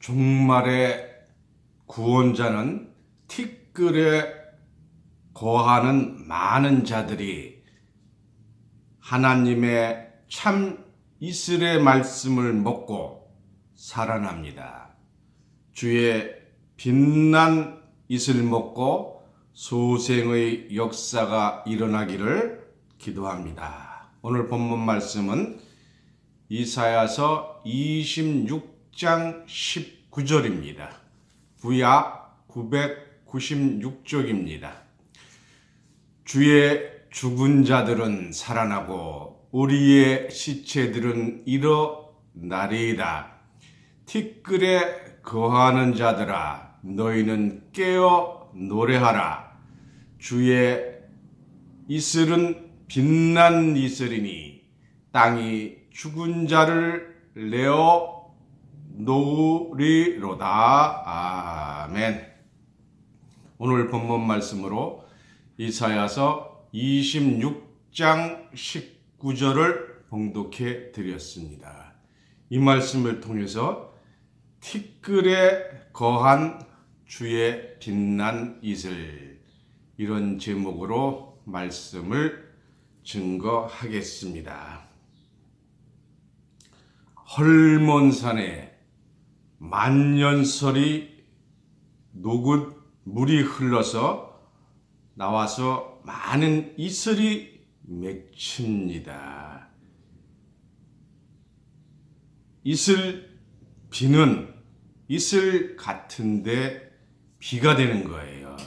종말의 구원자는 티끌에 거하는 많은 자들이 하나님의 참 이슬의 말씀을 먹고 살아납니다. 주의 빛난 이슬 먹고 소생의 역사가 일어나기를 기도합니다. 오늘 본문 말씀은 이사야서 26장 19절입니다. 구약 996쪽입니다. 주의 죽은 자들은 살아나고 우리의 시체들은 일어나리이다. 티끌에 거하는 자들아, 너희는 깨어 노래하라. 주의 이슬은 빛난 이슬이니 땅이 죽은 자를 내어 놓으리로다. 아멘. 오늘 본문 말씀으로 이사야서 26장 19절을 봉독해 드렸습니다. 이 말씀을 통해서 티끌에 거한 주의 빛난 이슬, 이런 제목으로 말씀을 증거하겠습니다. 헐몬산에 만년설이 녹은 물이 흘러서 나와서 많은 이슬이 맺힙니다. 비는 이슬 같은데 비가 되는 거예요.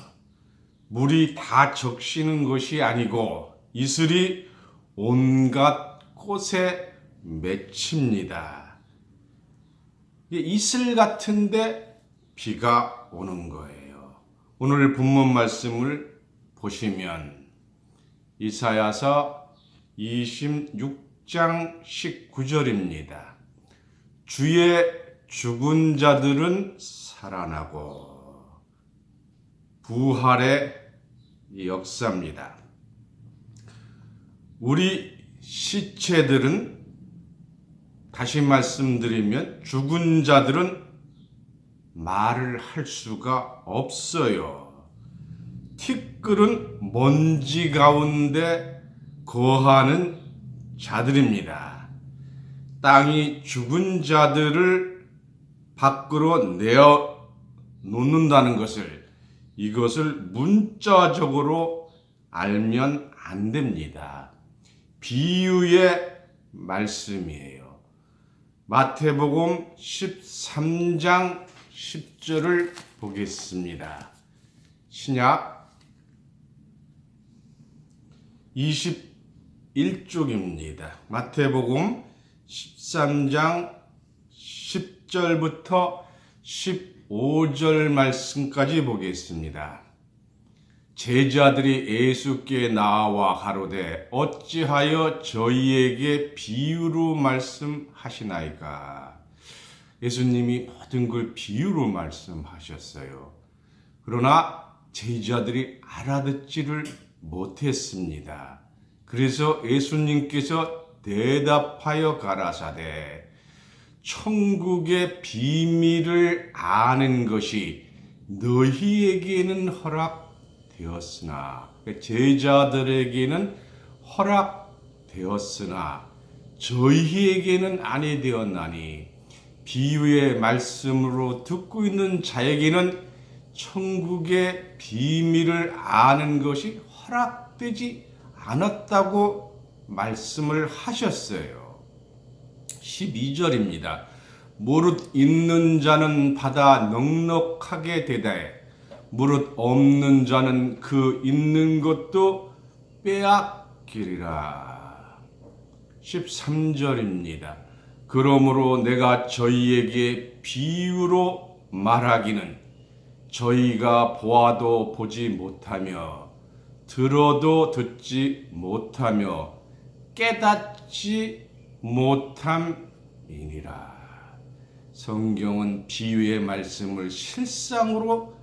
물이 다 적시는 것이 아니고 이슬이 온갖 곳에 맺힙니다. 이슬 같은데 비가 오는 거예요. 오늘 본문 말씀을 보시면 이사야서 26장 19절입니다. 주의 죽은 자들은 살아나고, 부활의 역사입니다. 우리 시체들은, 다시 말씀드리면 죽은 자들은 말을 할 수가 없어요. 티끌은 먼지 가운데 거하는 자들입니다. 땅이 죽은 자들을 밖으로 내어 놓는다는 이것을 문자적으로 알면 안 됩니다. 비유의 말씀이에요. 마태복음 13장 10절을 보겠습니다. 신약 21쪽입니다. 마태복음 13장 10절부터 15절 말씀까지 보겠습니다. 제자들이 예수께 나와 가로되 어찌하여 저희에게 비유로 말씀하시나이까? 예수님이 모든 걸 비유로 말씀하셨어요. 그러나 제자들이 알아듣지를 못했습니다. 그래서 예수님께서 대답하여 가라사대 천국의 비밀을 아는 것이 너희에게는 허락되었으나, 제자들에게는 허락되었으나 저희에게는 아니 되었나니, 비유의 말씀으로 듣고 있는 자에게는 천국의 비밀을 아는 것이 허락되지 않았다고 말씀을 하셨어요. 12절입니다. 무릇 있는 자는 받아 넉넉하게 되되 무릇 없는 자는 그 있는 것도 빼앗기리라. 13절입니다. 그러므로 내가 저희에게 비유로 말하기는 저희가 보아도 보지 못하며 들어도 듣지 못하며 깨닫지 못함이니라. 성경은 비유의 말씀을 실상으로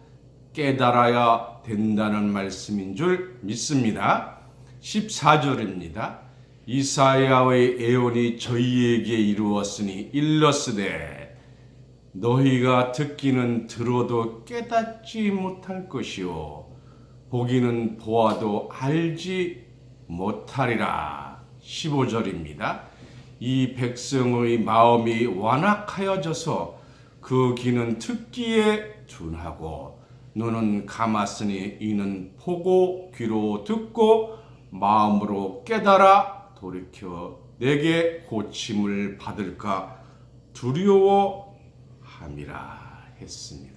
깨달아야 된다는 말씀인 줄 믿습니다. 14절입니다. 이사야의 예언이 저희에게 이루었으니 일렀으되 너희가 듣기는 들어도 깨닫지 못할 것이요 보기는 보아도 알지 못하리라. 15절입니다. 이 백성의 마음이 완악하여져서 그 귀는 듣기에 둔하고 눈은 감았으니 이는 보고 귀로 듣고 마음으로 깨달아 돌이켜 내게 고침을 받을까 두려워함이라 했습니다.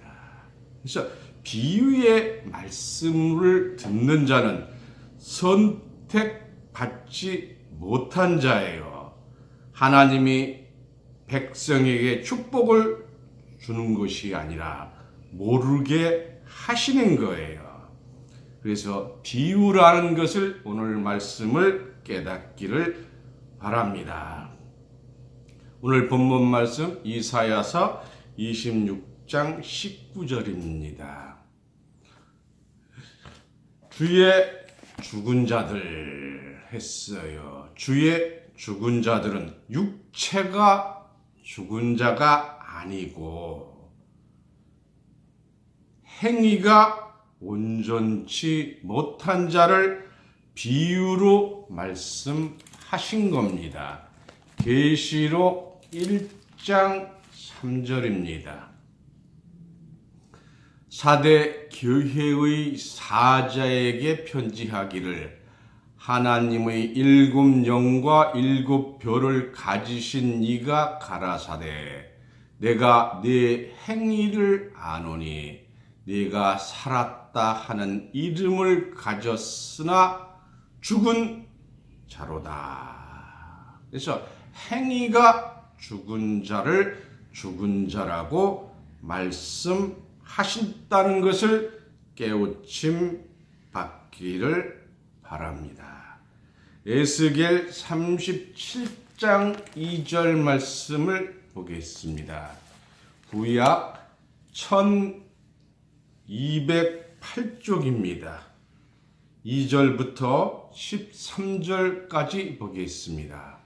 그래서 비유의 말씀을 듣는 자는 선택받지 못한 자예요. 하나님이 백성에게 축복을 주는 것이 아니라 모르게 하시는 거예요. 그래서 비유라는 것을 오늘 말씀을 깨닫기를 바랍니다. 오늘 본문 말씀 이사야서 26장 19절입니다. 주의 죽은 자들 했어요. 주의 죽은 자들은 육체가 죽은 자가 아니고 행위가 온전치 못한 자를 비유로 말씀하신 겁니다. 계시록 1장 3절입니다. 사대 교회의 사자에게 편지하기를 하나님의 일곱 영과 일곱 별을 가지신 이가 가라사대 내가 네 행위를 아노니 네가 살았다 하는 이름을 가졌으나 죽은 자로다. 그래서 행위가 죽은 자를 죽은 자라고 말씀하신다는 것을 깨우침 받기를 바랍니다. 에스겔 37장 2절 말씀을 보겠습니다. 구약 1208쪽입니다. 2절부터 13절까지 보겠습니다.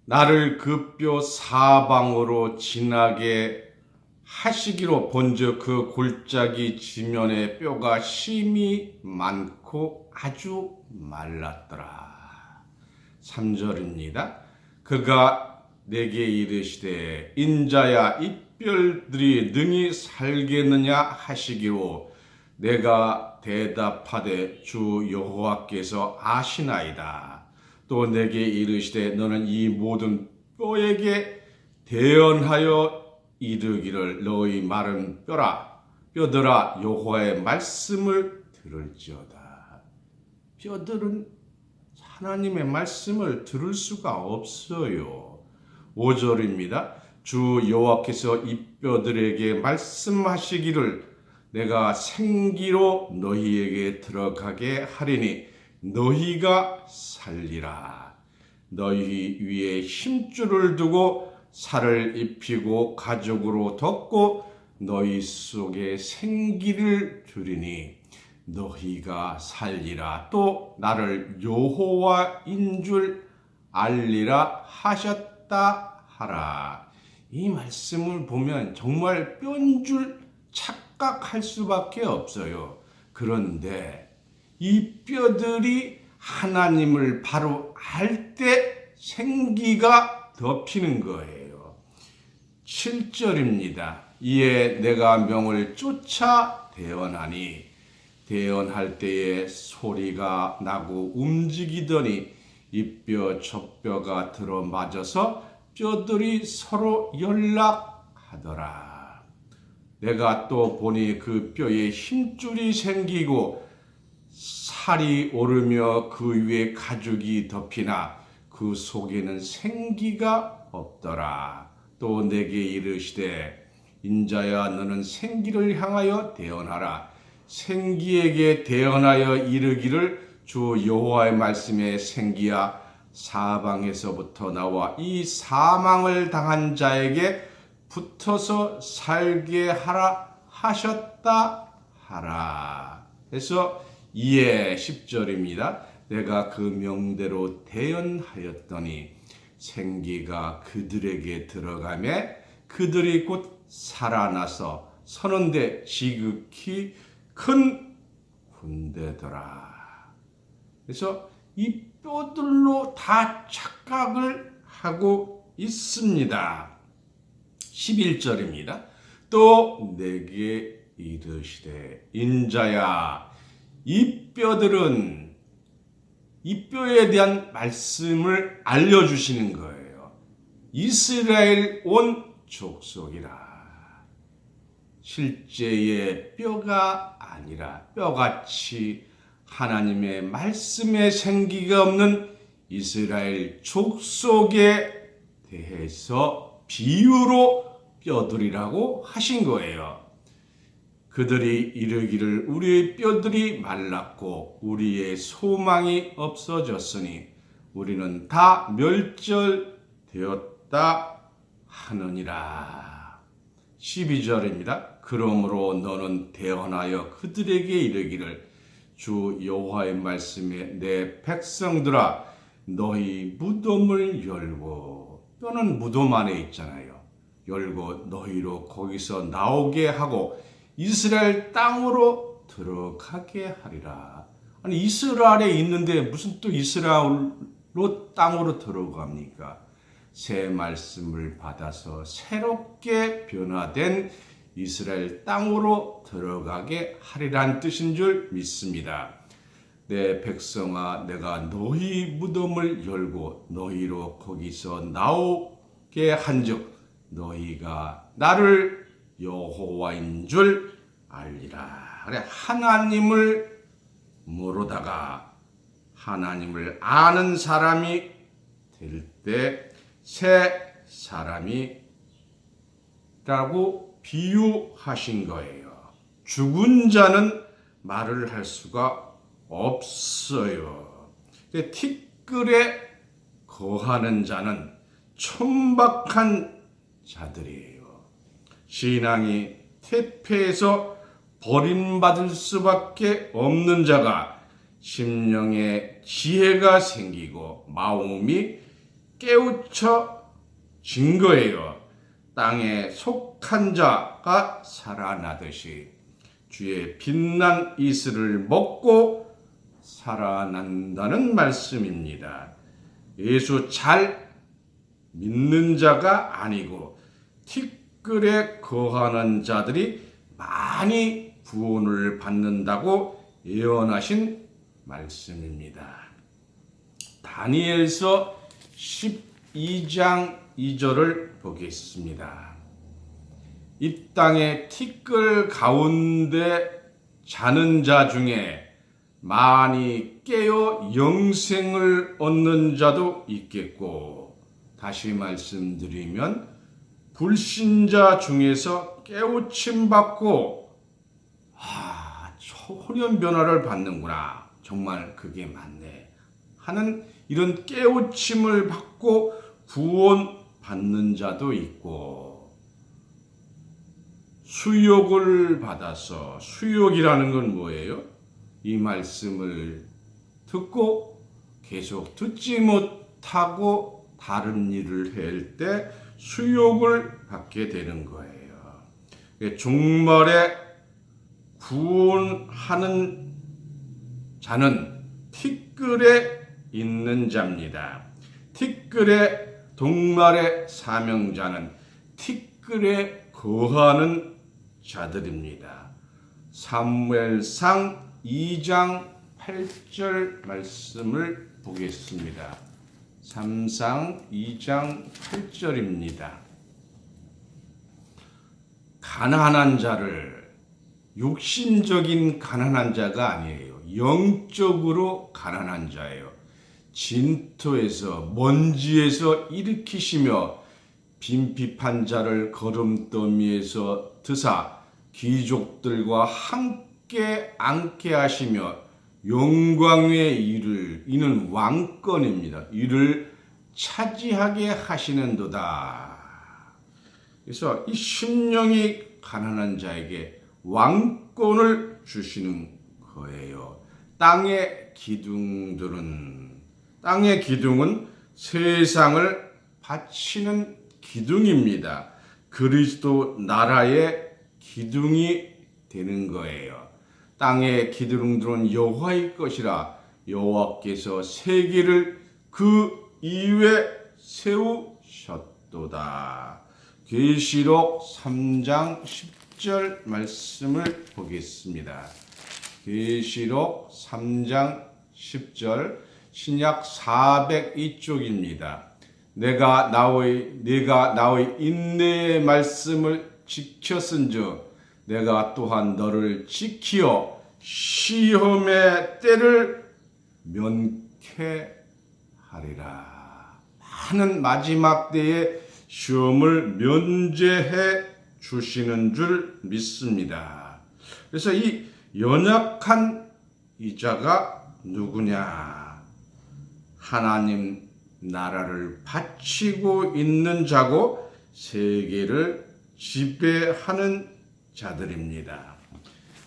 나를 그 뼈 사방으로 지나게 하시기로 본즉 그 골짜기 지면에 뼈가 심이 많고 아주 말랐더라. 3절입니다. 그가 내게 이르시되 인자야 이 뼈들이 능히 살겠느냐 하시기로 내가 대답하되 주 여호와께서 아시나이다. 또 내게 이르시되 너는 이 모든 뼈에게 대언하여 이르기를 너희 마른 뼈들아 여호와의 말씀을 들을지어다. 뼈들은 하나님의 말씀을 들을 수가 없어요. 5절입니다. 주 여호와께서 이 뼈들에게 말씀하시기를 내가 생기로 너희에게 들어가게 하리니 너희가 살리라. 너희 위에 힘줄을 두고 살을 입히고 가죽으로 덮고 너희 속에 생기를 주리니 너희가 살리라. 또 나를 여호와인 줄 알리라 하셨다 하라. 이 말씀을 보면 정말 뼈인 줄 착각할 수밖에 없어요. 그런데 이 뼈들이 하나님을 바로 알 때 생기가 덮이는 거예요. 7절입니다. 이에 내가 명을 쫓아 대언하니 대언할 때에 소리가 나고 움직이더니 이 뼈 저 뼈가 들어맞아서 뼈들이 서로 연락하더라. 내가 또 보니 그 뼈에 힘줄이 생기고 살이 오르며 그 위에 가죽이 덮이나 그 속에는 생기가 없더라. 또 내게 이르시되 인자야 너는 생기를 향하여 대언하라. 생기에게 대언하여 이르기를 주 여호와의 말씀에 생기야 사방에서부터 나와 이 사망을 당한 자에게 붙어서 살게 하라 하셨다 하라. 그래서 이에 10절입니다. 내가 그 명대로 대언하였더니 생기가 그들에게 들어가매 그들이 곧 살아나서 서는데 지극히 큰 군대더라. 그래서 이 뼈들로 다 착각을 하고 있습니다. 11절입니다. 또 내게 이르시되 인자야 이 뼈들은 이 뼈에 대한 말씀을 알려주시는 거예요. 이스라엘 온 족속이라. 실제의 뼈가 아니라 뼈같이 하나님의 말씀에 생기가 없는 이스라엘 족속에 대해서 비유로 뼈들이라고 하신 거예요. 그들이 이르기를 우리의 뼈들이 말랐고 우리의 소망이 없어졌으니 우리는 다 멸절되었다 하느니라. 12절입니다. 그러므로 너는 대언하여 그들에게 이르기를 주 여호와의 말씀에 내 백성들아 너희 무덤을 열고 뼈는 무덤 안에 있잖아요. 열고 너희로 거기서 나오게 하고 이스라엘 땅으로 들어가게 하리라. 아니 이스라엘에 있는데 무슨 또 이스라엘로 땅으로 들어갑니까? 새 말씀을 받아서 새롭게 변화된 이스라엘 땅으로 들어가게 하리란 뜻인 줄 믿습니다. 내 백성아 내가 너희 무덤을 열고 너희로 거기서 나오게 한즉 너희가 나를 여호와인 줄 알리라. 그래 하나님을 모르다가 하나님을 아는 사람이 될 때 새 사람이라고 비유하신 거예요. 죽은 자는 말을 할 수가 없어요. 티끌에 거하는 자는 천박한 자들이에요. 신앙이 태폐에서 버림받을 수밖에 없는 자가 심령에 지혜가 생기고 마음이 깨우쳐진 거예요. 땅에 속한 자가 살아나듯이 주의 빛난 이슬을 먹고 살아난다는 말씀입니다. 예수 잘 믿는 자가 아니고 티끌에 거하는 자들이 많이 구원을 받는다고 예언하신 말씀입니다. 다니엘서 12장 2절을 보겠습니다. 이 땅의 티끌 가운데 자는 자 중에 많이 깨어 영생을 얻는 자도 있겠고, 다시 말씀드리면 불신자 중에서 깨우침 받고 혼연 변화를 받는구나, 정말 그게 맞네 하는 이런 깨우침을 받고 구원 받는 자도 있고, 수욕을 받아서, 수욕이라는 건 뭐예요? 이 말씀을 듣고 계속 듣지 못하고 다른 일을 할 때 수욕을 받게 되는 거예요. 종말에 구원하는 자는 티끌에 있는 자입니다. 티끌의 동말의 사명자는 티끌에 거하는 자들입니다. 사무엘상 2장 8절 말씀을 보겠습니다. 3상 2장 8절입니다. 가난한 자를, 육신적인 가난한 자가 아니에요. 영적으로 가난한 자예요. 진토에서, 먼지에서 일으키시며 빈핍한 자를 거름더미에서 드사 귀족들과 함께 앉게 하시며 영광의 일을, 이는 왕권입니다. 이를 차지하게 하시는도다. 그래서 이 심령이 가난한 자에게 왕권을 주시는 거예요. 땅의 기둥은 세상을 바치는 기둥입니다. 그리스도 나라의 기둥이 되는 거예요. 땅의 기둥들은 여호와의 것이라 여호와께서 세계를 그 위에 세우셨도다. 계시록 3장 10절 말씀을 보겠습니다. 계시록 3장 10절 신약 402쪽입니다. 내가 나의 인내의 말씀을 지켰은즉 내가 또한 너를 지키어 시험의 때를 면케하리라. 많은 마지막 때에 시험을 면제해 주시는 줄 믿습니다. 그래서 이 연약한 이자가 누구냐? 하나님 나라를 바치고 있는 자고 세계를 지배하는 자들입니다.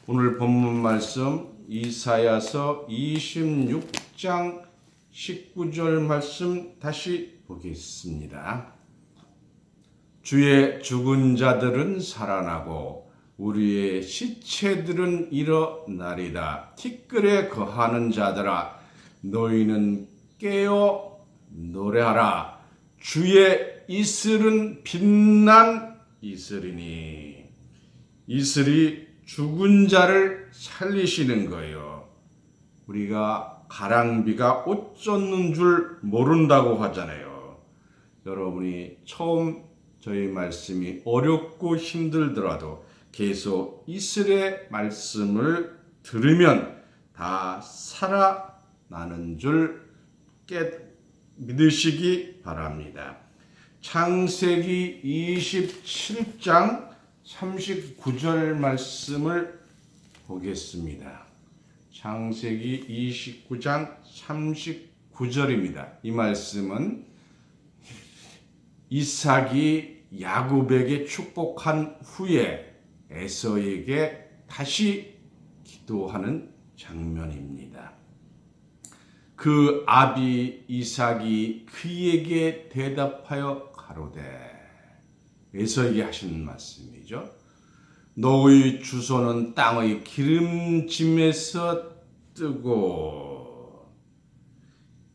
오늘 본문 말씀 이사야서 26장 19절 말씀 다시 보겠습니다. 주의 죽은 자들은 살아나고 우리의 시체들은 일어나리다. 티끌에 거하는 자들아 너희는 깨어 노래하라. 주의 이슬은 빛난 이슬이니. 이슬이 죽은 자를 살리시는 거예요. 우리가 가랑비가 옷 젖는 줄 모른다고 하잖아요. 여러분이 처음 저희 말씀이 어렵고 힘들더라도 계속 이슬의 말씀을 들으면 다 살아나는 줄 믿으시기 바랍니다. 창세기 27장 39절 말씀을 보겠습니다. 창세기 29장 39절입니다. 이 말씀은 이삭이 야곱에게 축복한 후에 에서에게 다시 기도하는 장면입니다. 그 아비 이삭이 그에게 대답하여 가로되, 에서에게 하시는 말씀이죠. 너의 주소는 땅의 기름짐에서 뜨고,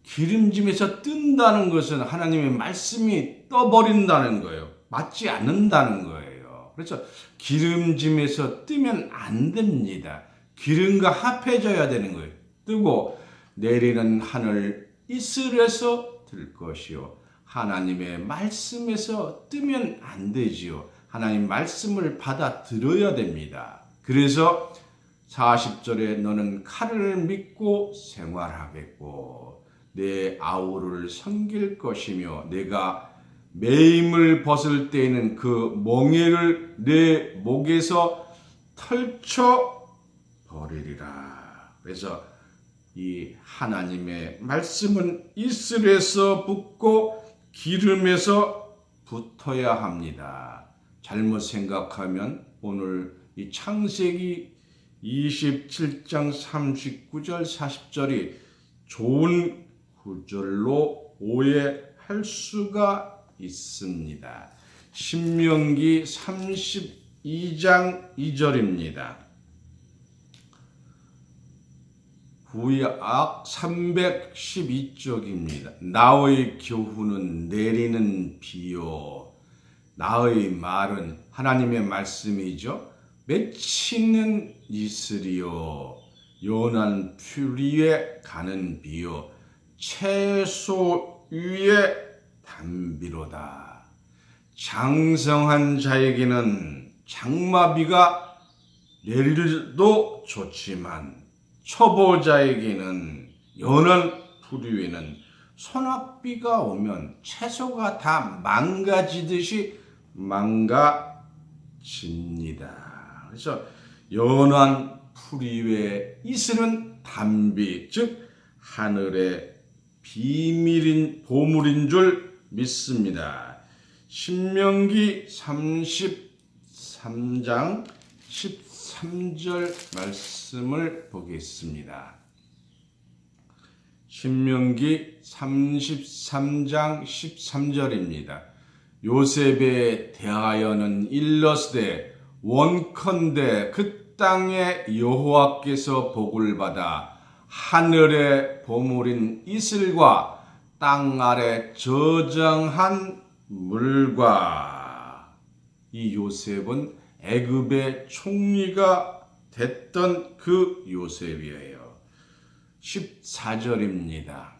기름짐에서 뜬다는 것은 하나님의 말씀이 떠버린다는 거예요. 맞지 않는다는 거예요. 그래서 기름짐에서 뜨면 안 됩니다. 기름과 합해져야 되는 거예요. 뜨고 내리는 하늘 이슬에서 들 것이요. 하나님의 말씀에서 뜨면 안 되지요. 하나님 말씀을 받아들여야 됩니다. 그래서 40절에 너는 칼을 믿고 생활하겠고 내 아우를 섬길 것이며 내가 매임을 벗을 때에는 그 멍에를 내 목에서 털쳐 버리리라. 그래서 이 하나님의 말씀은 이슬에서 붙고 기름에서 붙어야 합니다. 잘못 생각하면 오늘 이 창세기 27장 39절 40절이 좋은 구절로 오해할 수가 있습니다. 신명기 32장 2절입니다. 구약 312쪽입니다. 나의 교훈은 내리는 비요. 나의 말은 하나님의 말씀이죠. 맺히는 이슬이요. 연한 풀 위에 가는 비요. 채소 위에 담비로다. 장성한 자에게는 장마비가 내릴도 좋지만 초보자에게는 연한 풀 위에는 소낙비가 오면 채소가 다 망가지듯이 망가집니다. 그래서 연한 풀 위에 이슬은 담비, 즉 하늘의 보물인 줄 믿습니다. 신명기 33장 13절 말씀을 보겠습니다. 신명기 33장 13절입니다. 요셉에 대하여는 일러스되 원컨대 그 땅에 여호와께서 복을 받아 하늘의 보물인 이슬과 땅 아래 저장한 물과. 이 요셉은 애굽의 총리가 됐던 그 요셉이에요. 14절입니다.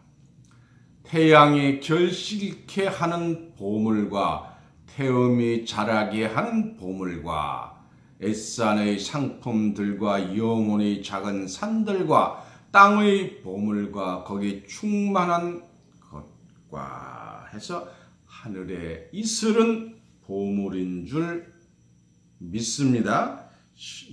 태양이 결실케 하는 보물과 태음이 자라게 하는 보물과 엣산의 상품들과 영혼의 작은 산들과 땅의 보물과 거기 충만한 것과 해서 하늘의 이슬은 보물인 줄 믿습니다.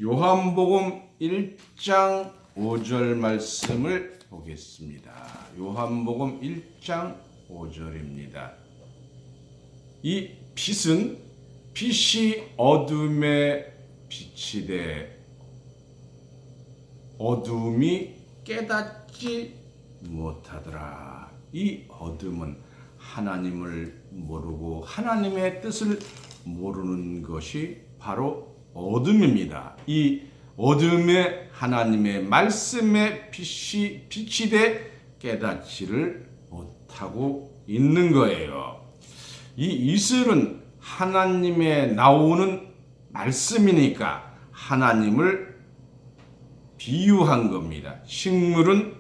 요한복음 1장 5절 말씀을 보겠습니다. 요한복음 1장 5절입니다. 이 빛이 어둠에 빛이 돼 어둠이 깨닫지 못하더라. 이 어둠은 하나님을 모르고 하나님의 뜻을 모르는 것이 바로 어둠입니다. 이 어둠에 하나님의 말씀의 빛이 돼 깨닫지를 못하고 있는 거예요. 이 이슬은 하나님의 나오는 말씀이니까 하나님을 비유한 겁니다. 식물은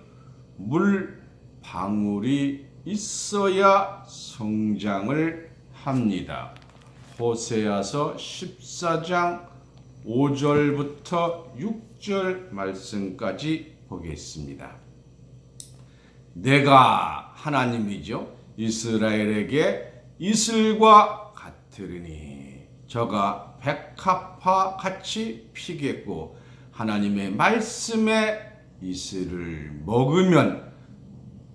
물 방울이 있어야 성장을 합니다. 호세아서 14장 5절부터 6절 말씀까지 보겠습니다. 내가 하나님이죠. 이스라엘에게 이슬과 같으리니 저가 백합화 같이 피겠고 하나님의 말씀에 이슬을 먹으면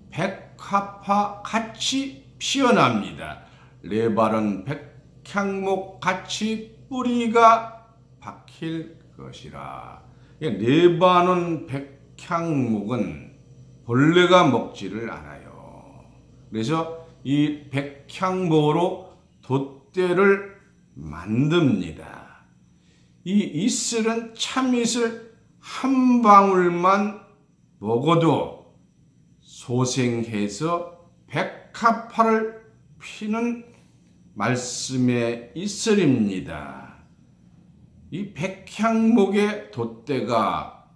백합화 같이 피어납니다. 레바논 백향목 같이 뿌리가 박힐 것이라. 레바논 백향목은 벌레가 먹지를 않아요. 그래서 이 백향목으로 돛대를 만듭니다. 이 이슬은 참이슬 한 방울만 먹어도 소생해서 백합화를 피는 말씀의 이슬입니다. 이 백향목의 돛대가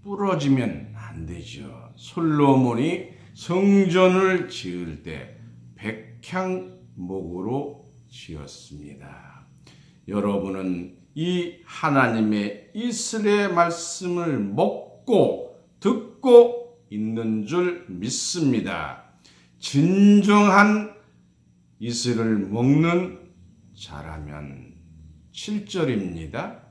부러지면 안 되죠. 솔로몬이 성전을 지을 때 백향목으로 지었습니다. 여러분은 이 하나님의 이슬의 말씀을 먹고 듣고 있는 줄 믿습니다. 진정한 이슬을 먹는 자라면 7절입니다.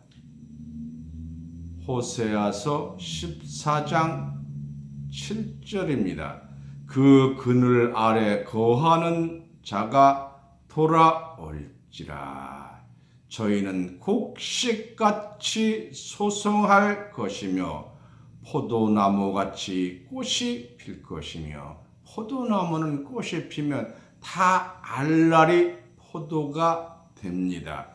호세아서 14장 7절입니다. 그 그늘 아래 거하는 자가 돌아올지라. 저희는 곡식같이 소성할 것이며 포도나무같이 꽃이 필 것이며. 포도나무는 꽃이 피면 다 알날이 포도가 됩니다.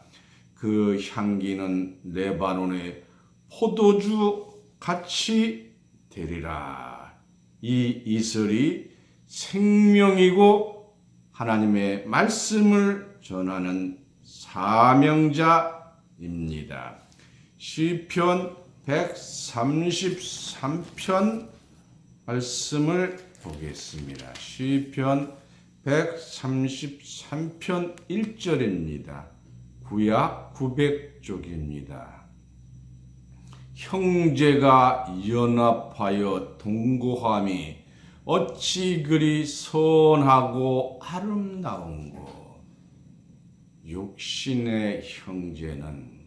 그 향기는 레바논의 포도주 같이 되리라. 이 이슬이 생명이고 하나님의 말씀을 전하는 사명자입니다. 시편 133편 말씀을 보겠습니다. 시편 133편 1절입니다. 구약 900쪽입니다. 형제가 연합하여 동거함이 어찌 그리 선하고 아름다운고. 육신의 형제는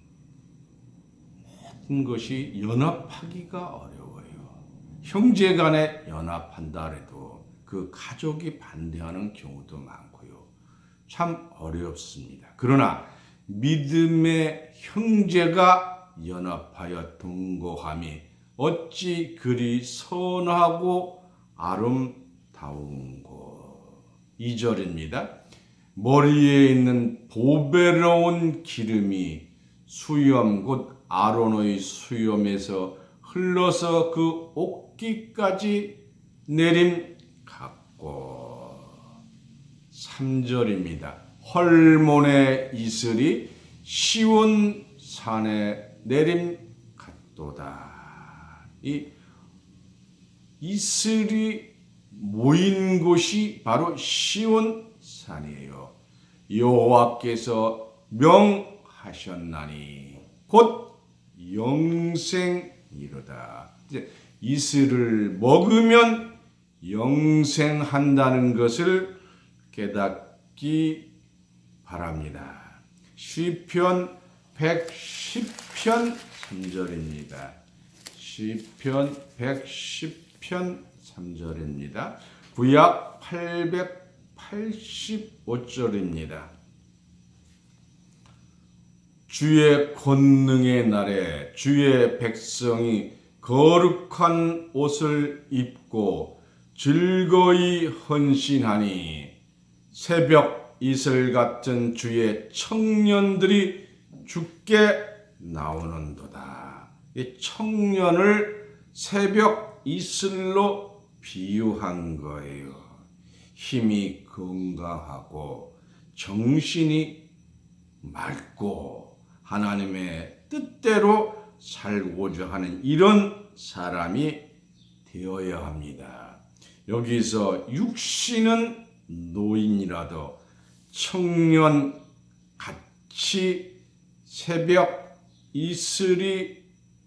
모든 것이 연합하기가 어려워요. 형제 간에 연합한다 해도 그 가족이 반대하는 경우도 많고요. 참 어렵습니다. 그러나 믿음의 형제가 연합하여 동거함이 어찌 그리 선하고 다운 곳. 2절입니다. 머리에 있는 보배로운 기름이 수염 곧 아론의 수염에서 흘러서 그 옥기까지 내림 같고. 3절입니다. 헐몬의 이슬이 시온 산에 내림 같도다. 이 이슬이 모인 곳이 바로 시온 산이에요. 여호와께서 명하셨나니 곧 영생이로다. 이슬을 먹으면 영생한다는 것을 깨닫기 바랍니다. 시편 110편 3절입니다. 시편 110편 3절입니다. 구약 885절입니다. 주의 권능의 날에 주의 백성이 거룩한 옷을 입고 즐거이 헌신하니 새벽 이슬 같은 주의 청년들이 죽게 나오는도다. 이 청년을 새벽 이슬로 비유한 거예요. 힘이 건강하고 정신이 맑고 하나님의 뜻대로 살고자 하는 이런 사람이 되어야 합니다. 여기서 육신은 노인이라도 청년 같이 새벽 이슬이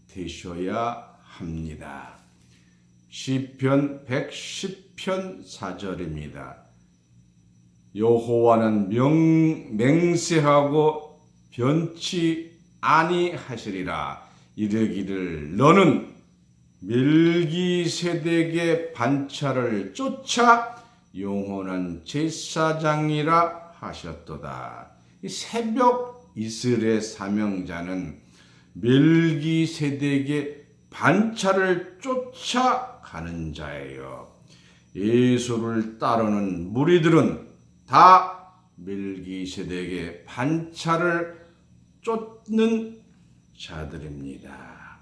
되셔야 합니다. 시편 110편 4절입니다. 여호와는 맹세하고 변치 아니하시리라. 이르기를 너는 멜기세덱의 반차를 쫓아 영원한 제사장이라 하셨도다. 이 새벽 이슬의 사명자는 멜기세덱의 반차를 쫓아가는 자예요. 예수를 따르는 무리들은 다 멜기세덱의 반차를 쫓는 자들입니다.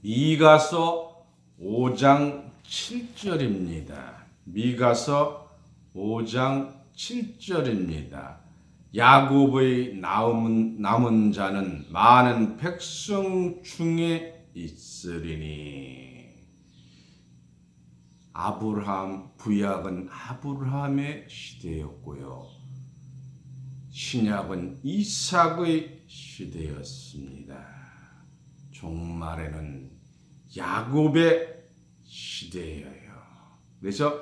미가서 5장 7절입니다. 미가서 5장 7절입니다. 야곱의 남은 자는 많은 백성 중에 있으리니. 구약은 아브라함의 시대였고요. 신약은 이삭의 시대였습니다. 종말에는 야곱의 시대예요. 그래서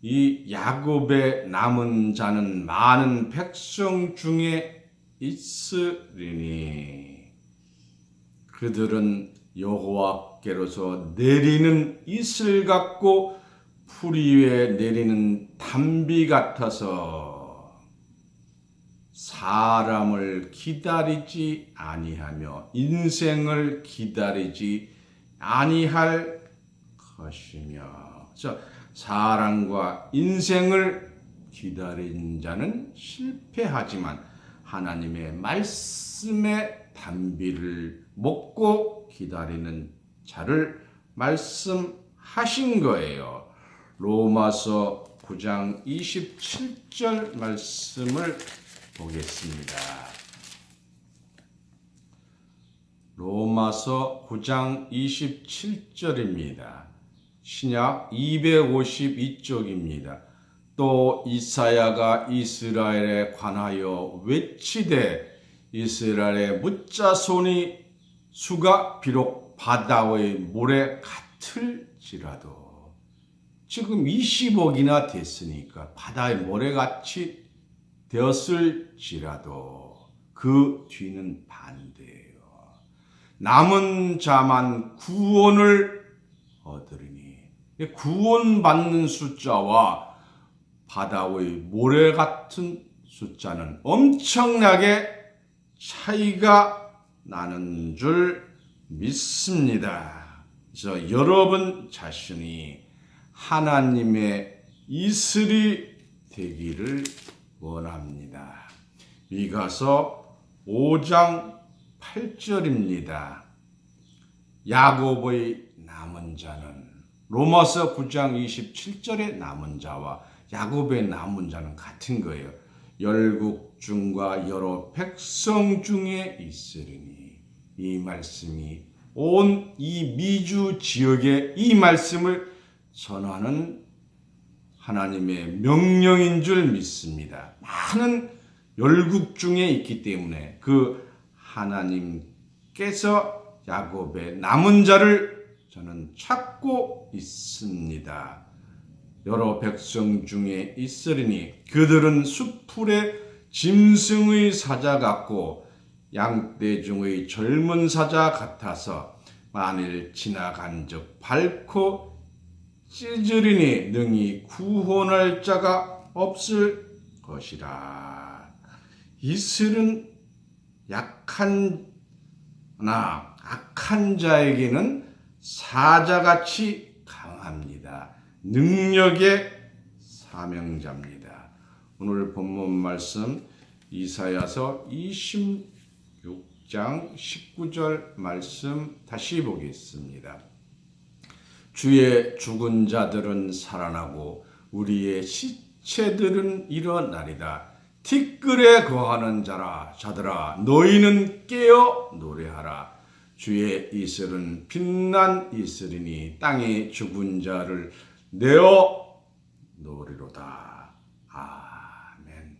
이 야곱의 남은 자는 많은 백성 중에 있으리니 그들은 여호와께로서 내리는 이슬 같고 풀 위에 내리는 단비 같아서 사람을 기다리지 아니하며 인생을 기다리지 아니할 것이며. 그래서 사랑과 인생을 기다린 자는 실패하지만 하나님의 말씀의 단비를 먹고 기다리는 자를 말씀하신 거예요. 로마서 9장 27절 말씀을 보겠습니다. 로마서 9장 27절입니다. 신약 252쪽입니다. 또 이사야가 이스라엘에 관하여 외치되 이스라엘의 묻자손이 수가 비록 바다의 모래 같을지라도. 지금 20억이나 됐으니까 바다의 모래같이 되었을지라도 그 뒤는 반대예요. 남은 자만 구원을 얻으리니. 구원받는 숫자와 바다의 모래 같은 숫자는 엄청나게 차이가 나는 줄 믿습니다. 그래서 여러분 자신이 하나님의 이슬이 되기를 원합니다. 미가서 5장 8절입니다. 야곱의 남은 자는 로마서 9장 27절의 남은 자와 야곱의 남은 자는 같은 거예요. 열국 중과 여러 백성 중에 있으리니, 이 말씀이 온 이 미주 지역에 이 말씀을 전하는 하나님의 명령인 줄 믿습니다. 많은 열국 중에 있기 때문에 그 하나님께서 야곱의 남은 자를 저는 찾고 있습니다. 여러 백성 중에 있으리니 그들은 수풀의 짐승의 사자 같고 양떼 중의 젊은 사자 같아서 만일 지나간 적 밟고 찢으리니 능히 구원할 자가 없을 것이라. 이슬은 약한 악한 자에게는 사자같이 강합니다. 능력의 사명자입니다. 오늘 본문 말씀 이사야서 26장 19절 말씀 다시 보겠습니다. 주의 죽은 자들은 살아나고 우리의 시체들은 일어나리다. 티끌에 거하는 자들아 너희는 깨어 노래하라. 주의 이슬은 빛난 이슬이니 땅에 죽은 자를 내어 놓으리로다. 아멘.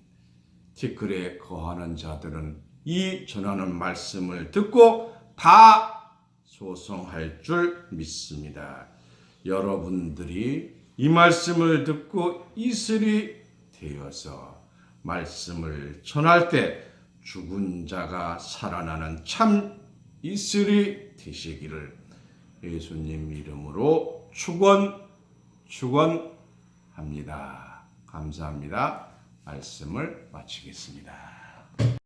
티끌에 거하는 자들은 이 전하는 말씀을 듣고 다 소송할 줄 믿습니다. 여러분들이 이 말씀을 듣고 이슬이 되어서 말씀을 전할 때 죽은 자가 살아나는 참 이슬이 되시기를 예수님 이름으로 축원합니다. 감사합니다. 말씀을 마치겠습니다.